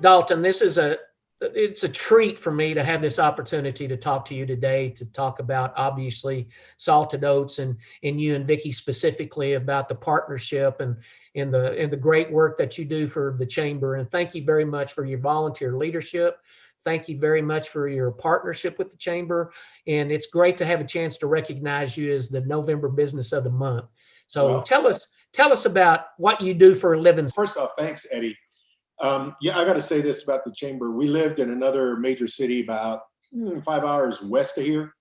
Dalton, it's a treat for me to have this opportunity to talk to you today, to talk about obviously Salted Oats and you and Vicky specifically about the partnership and the great work that you do for the chamber. And thank you very much for your volunteer leadership. Thank you very much for your partnership with the chamber. And it's great to have a chance to recognize you as the November Business of the Month. So Well, tell us about what you do for a living. first off, thanks, Eddie. Yeah, I got to say this about the chamber. We lived in another major city about 5 hours west of here,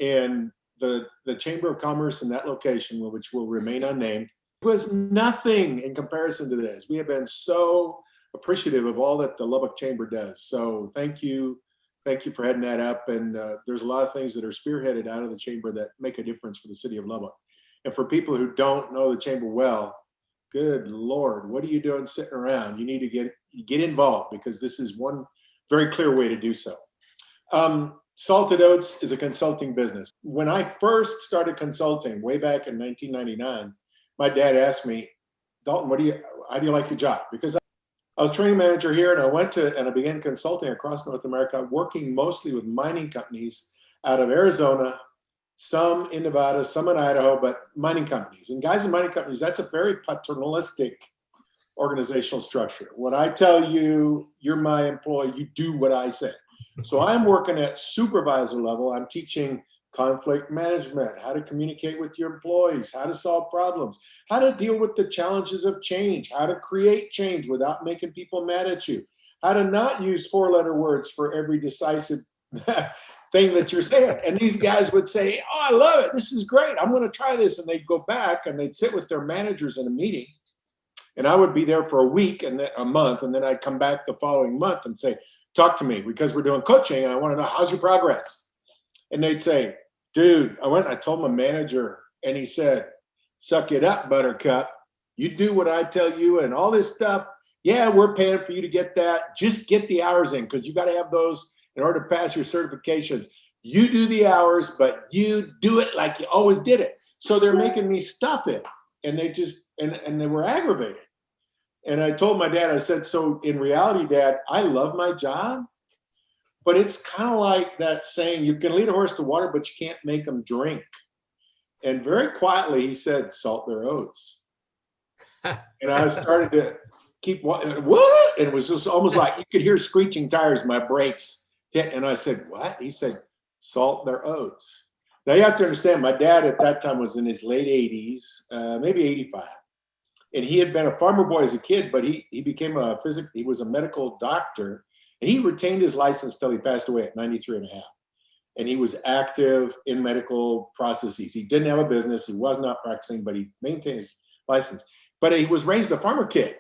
and the Chamber of Commerce in that location, which will remain unnamed, was nothing in comparison to this. We have been so appreciative of all that the Lubbock Chamber does. So thank you for heading that up. And there's a lot of things that are spearheaded out of the chamber that make a difference for the city of Lubbock. And for people who don't know the chamber well, good Lord, what are you doing sitting around? You need to get involved, because this is one very clear way to do so. Salted Oats is a consulting business. When I first started consulting way back in 1999, my dad asked me, Dalton, how do you like your job? Because I was training manager here, and I began consulting across North America, working mostly with mining companies out of Arizona, some in Nevada, some in Idaho, but mining companies. And guys in mining companies, that's a very paternalistic organizational structure. When I tell you, you're my employee, you do what I say. So I'm working at supervisor level. I'm teaching conflict management, how to communicate with your employees, how to solve problems, how to deal with the challenges of change, how to create change without making people mad at you, how to not use 4-letter words for every decisive thing that you're saying. And these guys would say, oh, I love it. This is great. I'm going to try this. And they'd go back and they'd sit with their managers in a meeting. And I would be there for a week and then a month. And then I'd come back the following month and say, talk to me, because we're doing coaching and I want to know, how's your progress? And they'd say, dude, I told my manager, and he said, suck it up, buttercup. You do what I tell you and all this stuff. Yeah, we're paying for you to get that. Just get the hours in, because you got to have those in order to pass your certifications. You do the hours, but you do it like you always did it. So they're making me stuff it. And they just, and they were aggravated. And I told my dad, I said, so in reality, Dad, I love my job, but it's kind of like that saying, you can lead a horse to water, but you can't make them drink. And very quietly, he said, salt their oats. And I started to keep, what? And it was just almost like you could hear screeching tires, my brakes hit. And I said, what? He said, salt their oats. Now you have to understand, my dad at that time was in his late 80s, maybe 85. And he had been a farmer boy as a kid, but he became he was a medical doctor, and he retained his license till he passed away at 93 and a half. And he was active in medical processes. He didn't have a business. He was not practicing, but he maintained his license. But he was raised a farmer kid.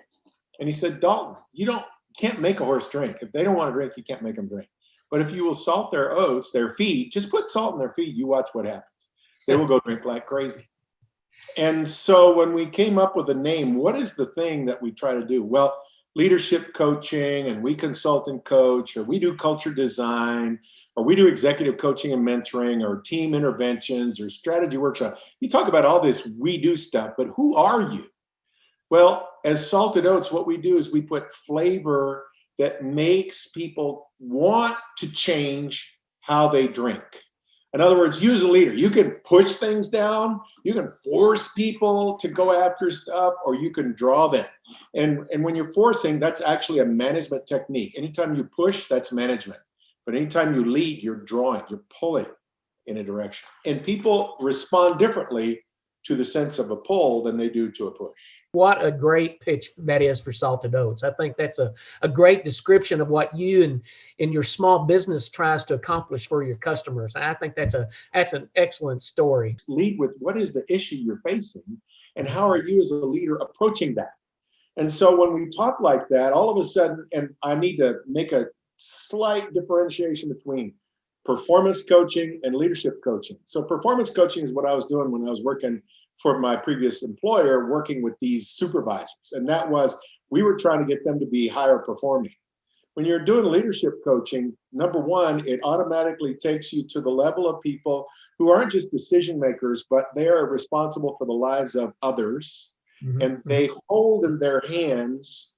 And he said, Dalton, you can't make a horse drink. If they don't want to drink, you can't make them drink. But if you will salt their oats, their feed, just put salt in their feed, you watch what happens. They will go drink like crazy. And so when we came up with a name, what is the thing that we try to do? Well, leadership coaching, and we consult and coach, or we do culture design, or we do executive coaching and mentoring, or team interventions, or strategy workshop. You talk about all this we do stuff, but who are you? Well, as Salted Oats, what we do is we put flavor that makes people want to change how they drink. In other words, you as a leader, you can push things down, you can force people to go after stuff, or you can draw them. And when you're forcing, that's actually a management technique. Anytime you push, that's management. But anytime you lead, you're drawing, you're pulling in a direction. And people respond differently to the sense of a pull than they do to a push. What a great pitch that is for Salted Oats. I think that's a great description of what you and your small business tries to accomplish for your customers. And I think that's an excellent story. Lead with what is the issue you're facing, and how are you as a leader approaching that? And so when we talk like that, all of a sudden, and I need to make a slight differentiation between performance coaching and leadership coaching. So performance coaching is what I was doing when I was working for my previous employer, working with these supervisors. And that was, we were trying to get them to be higher performing. When you're doing leadership coaching, number one, it automatically takes you to the level of people who aren't just decision makers, but they are responsible for the lives of others. Mm-hmm. And they hold in their hands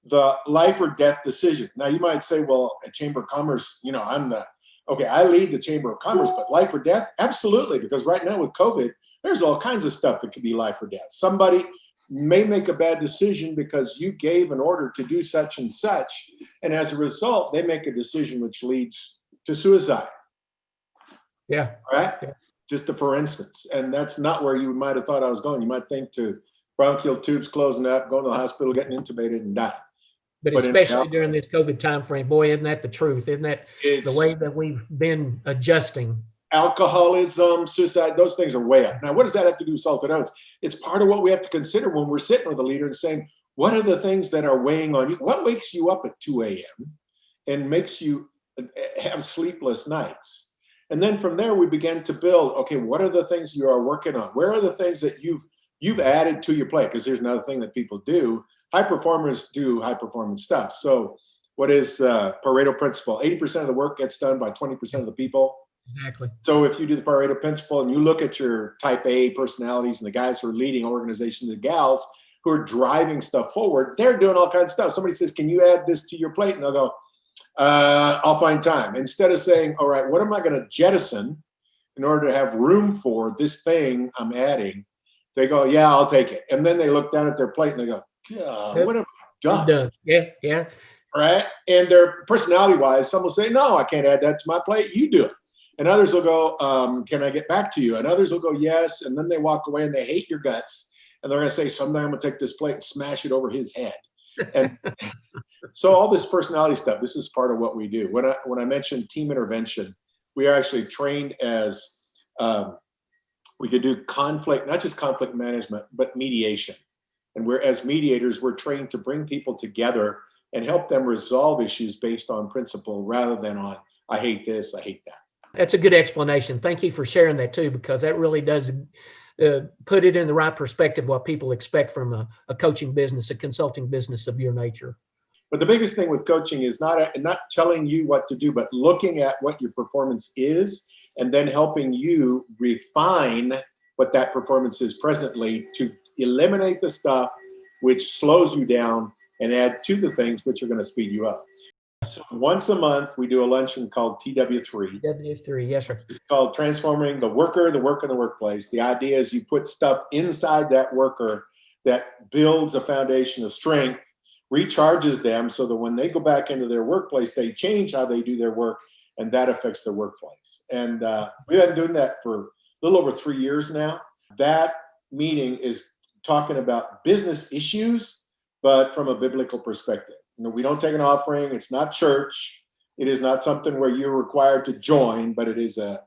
the life or death decision. Now you might say, well, at Chamber of Commerce, I lead the Chamber of Commerce, but life or death? Absolutely, because right now with COVID, there's all kinds of stuff that could be life or death. Somebody may make a bad decision because you gave an order to do such and such, and as a result, they make a decision which leads to suicide. Yeah. Right? Yeah. Just for instance, and that's not where you might have thought I was going. You might think to bronchial tubes closing up, going to the hospital, getting intubated and dying. But especially during this COVID time frame, boy, isn't that the truth? Isn't that the way that we've been adjusting? Alcoholism, suicide, those things are way up. Now, what does that have to do with Salted Oats? It's part of what we have to consider when we're sitting with a leader and saying, what are the things that are weighing on you? What wakes you up at 2 a.m. and makes you have sleepless nights? And then from there, we begin to build, okay, what are the things you are working on? Where are the things that you've added to your plate? Because there's another thing that people do. High performers do high performance stuff. So what is the Pareto principle? 80% of the work gets done by 20% of the people. Exactly. So if you do the Pareto principle and you look at your type A personalities and the guys who are leading organizations, the gals who are driving stuff forward, they're doing all kinds of stuff. Somebody says, can you add this to your plate? And they'll go, I'll find time. Instead of saying, all right, what am I going to jettison in order to have room for this thing I'm adding? They go, yeah, I'll take it. And then they look down at their plate and they go, what have I done? Yeah. Right. And their personality wise, some will say, no, I can't add that to my plate. You do it. And others will go, can I get back to you? And others will go, yes. And then they walk away and they hate your guts. And they're going to say, someday I'm going to take this plate and smash it over his head. And so all this personality stuff, this is part of what we do. When I mentioned team intervention, we are actually trained as we could do conflict, not just conflict management, but mediation. And as mediators, we're trained to bring people together and help them resolve issues based on principle rather than on, I hate this, I hate that. That's a good explanation. Thank you for sharing that too, because that really does put it in the right perspective, what people expect from a coaching business, a consulting business of your nature. But the biggest thing with coaching is not telling you what to do, but looking at what your performance is and then helping you refine what that performance is presently to eliminate the stuff which slows you down and add to the things which are going to speed you up. So once a month, we do a luncheon called TW3. TW3, yes, sir. It's called Transforming the Worker in the Workplace. The idea is you put stuff inside that worker that builds a foundation of strength, recharges them so that when they go back into their workplace, they change how they do their work, and that affects their workplace. And we've been doing that for a little over 3 years now. That meeting is talking about business issues, but from a biblical perspective. We don't take an offering. It's not church. It is not something where you're required to join, but it is a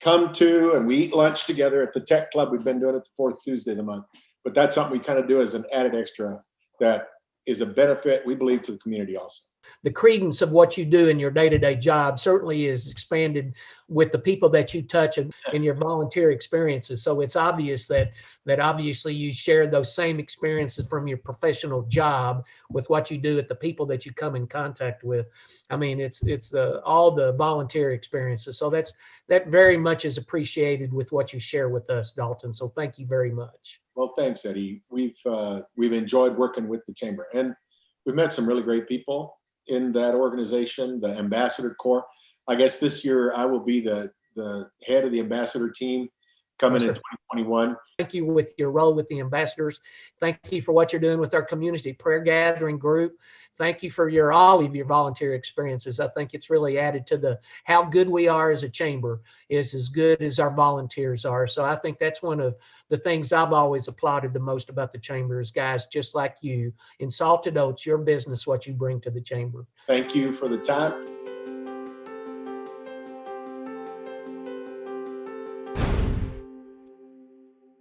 come to, and we eat lunch together at the Tech Club. We've been doing it the fourth Tuesday of the month, but that's something we kind of do as an added extra that is a benefit, we believe, to the community also. The credence of what you do in your day-to-day job certainly is expanded with the people that you touch in your volunteer experiences. So it's obvious that obviously you share those same experiences from your professional job with what you do at the people that you come in contact with. I mean, it's all the volunteer experiences. So that very much is appreciated with what you share with us, Dalton. So thank you very much. Well, thanks, Eddie. We've enjoyed working with the Chamber, and we've met some really great people in that organization, the Ambassador Corps. I guess this year I will be the head of the Ambassador team coming in 2021. Thank you with your role with the ambassadors. Thank you for what you're doing with our community prayer gathering group. Thank you for all of your volunteer experiences. I think it's really added to how good we are as a chamber is as good as our volunteers are. So I think that's one of the things I've always applauded the most about the chamber is guys just like you in Salted Oats, your business, what you bring to the chamber. Thank you for the time.